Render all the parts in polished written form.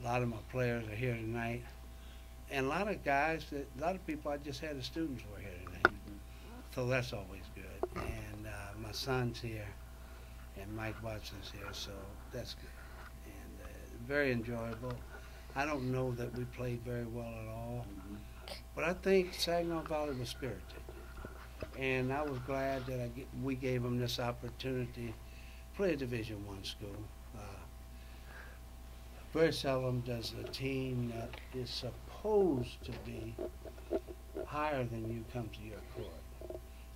A lot of my players are here tonight, and a lot of guys a lot of people I just had as students were here tonight. So that's always good. And my son's here, and Mike Watson's here, so that's good. And very enjoyable. I don't know that we played very well at all, but I think Saginaw Valley was spirited. And I was glad that we gave them this opportunity to play a Division I school. Very seldom does a team that is supposed to be higher than you come to your court.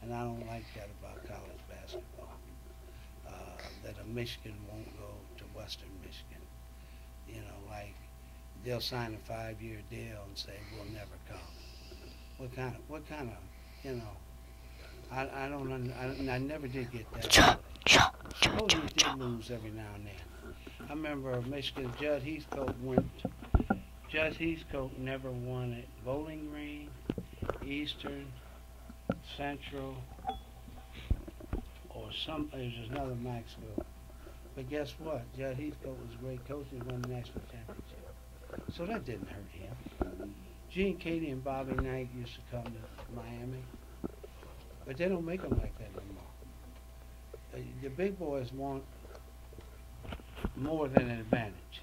And I don't like that about college basketball, that a Michigan won't go to Western Michigan. You know, like they'll sign a 5-year deal and say, we'll never come. What kind of, you know, I never did get that. Suppose we did lose every now and then. I remember Michigan, Judd Heathcote never won at Bowling Green, Eastern, Central, or there's another MAC school. But guess what? Judd Heathcote was a great coach and won the national championship. So that didn't hurt him. Gene Katie and Bobby Knight used to come to Miami, but they don't make them like that anymore. The big boys want more than an advantage.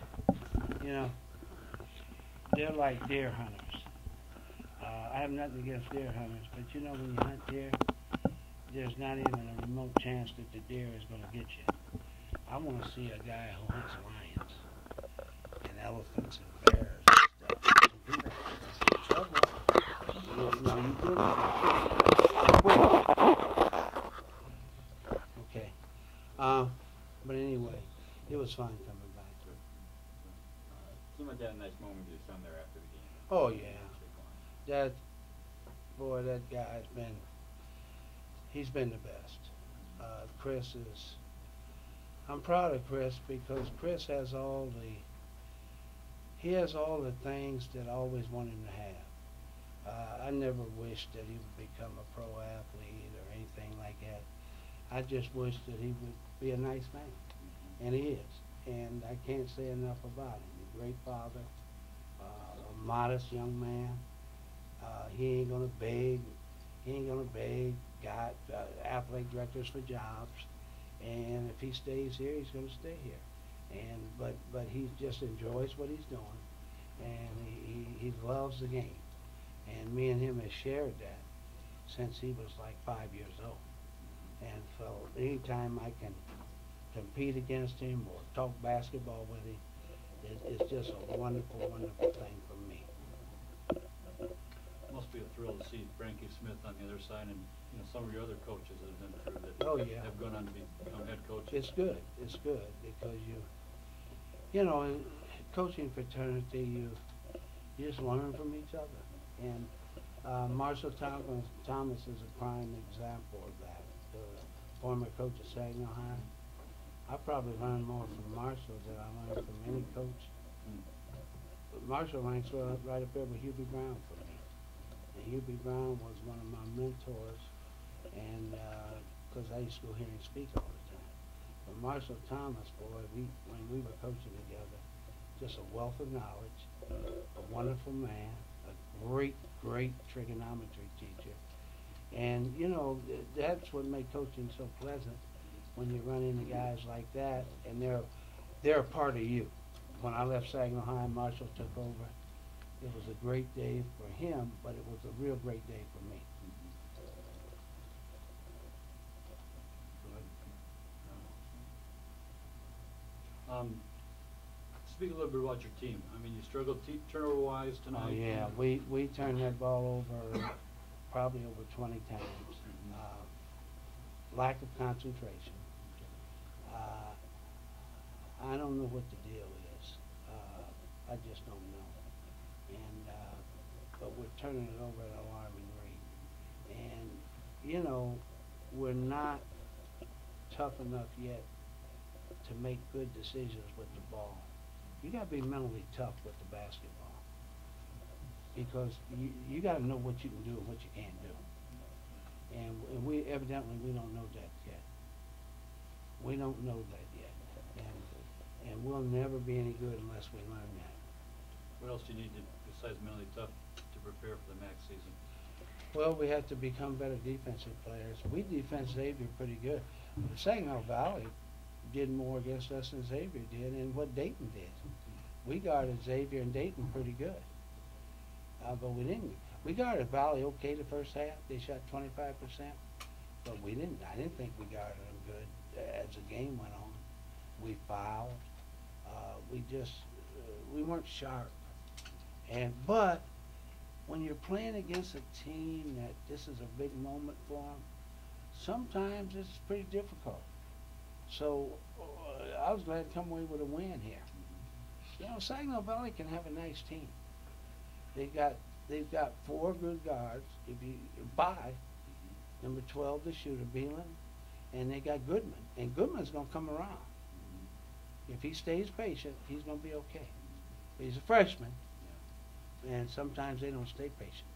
You know, they're like deer hunters. I have nothing against deer hunters, but you know when you hunt deer, there's not even a remote chance that the deer is going to get you. I want to see a guy who hunts lions and elephants and bears and stuff. Okay. But anyway, it was fun coming back. Seemed like you had a nice moment with your son there after the game. Oh yeah, that guy's he's been the best. I'm proud of Chris because Chris has all the things that I always wanted him to have. I never wished that he would become a pro athlete or anything like that. I just wished that he would be a nice man, and he is. And I can't say enough about him. He's a great father, a modest young man. He ain't gonna beg. He ain't gonna beg God, athletic directors for jobs. And if he stays here, he's gonna stay here. And but he just enjoys what he's doing, and he loves the game. And me and him have shared that since he was like 5 years old. And so anytime I can compete against him or talk basketball with him, it's just a wonderful, wonderful thing for me. Must be a thrill to see Frankie Smith on the other side, and you know some of your other coaches that have been through that have gone on to become head coaches. It's good. It's good because you know, in coaching fraternity, you just learn from each other. And Marshall Thomas is a prime example of that. The former coach of Saginaw High. I probably learned more from Marshall than I learned from any coach. But Marshall ranks right up there with Hubie Brown for me. And Hubie Brown was one of my mentors, and because I used to go here and speak all the time. But Marshall Thomas, boy, when we were coaching together, just a wealth of knowledge, a wonderful man, a great, great trigonometry teacher. And, you know, that's what made coaching so pleasant when you run into guys like that, and they're a part of you. When I left Saginaw High and Marshall took over, it was a great day for him, but it was a real great day for me. Speak a little bit about your team. I mean, you struggled turnover-wise tonight. Oh yeah, we turned that ball over probably over 20 times. Lack of concentration. I don't know what the deal is. I just don't know. And but we're turning it over at an alarming rate. And you know, we're not tough enough yet to make good decisions with the ball. You got to be mentally tough with the basketball because you got to know what you can do and what you can't do. And we evidently we don't know that yet. We don't know that yet, and we'll never be any good unless we learn that. What else do you need to, besides mentally tough, to prepare for the MAC season? Well, we have to become better defensive players. We defend Xavier pretty good. Saginaw Valley did more against us than Xavier did, and what Dayton did. We guarded Xavier and Dayton pretty good, but we didn't. We guarded Valley okay the first half. They shot 25%, but we didn't. I didn't think we guarded them good as the game went on. We fouled. We just we weren't sharp. But when you're playing against a team that this is a big moment for them, sometimes it's pretty difficult. So I was glad to come away with a win here. You know, Saginaw Valley can have a nice team. They've got 4 good guards. If you buy number 12, the shooter, Beelan, and they got Goodman, and Goodman's gonna come around. If he stays patient, he's gonna be okay. He's a freshman, and sometimes they don't stay patient.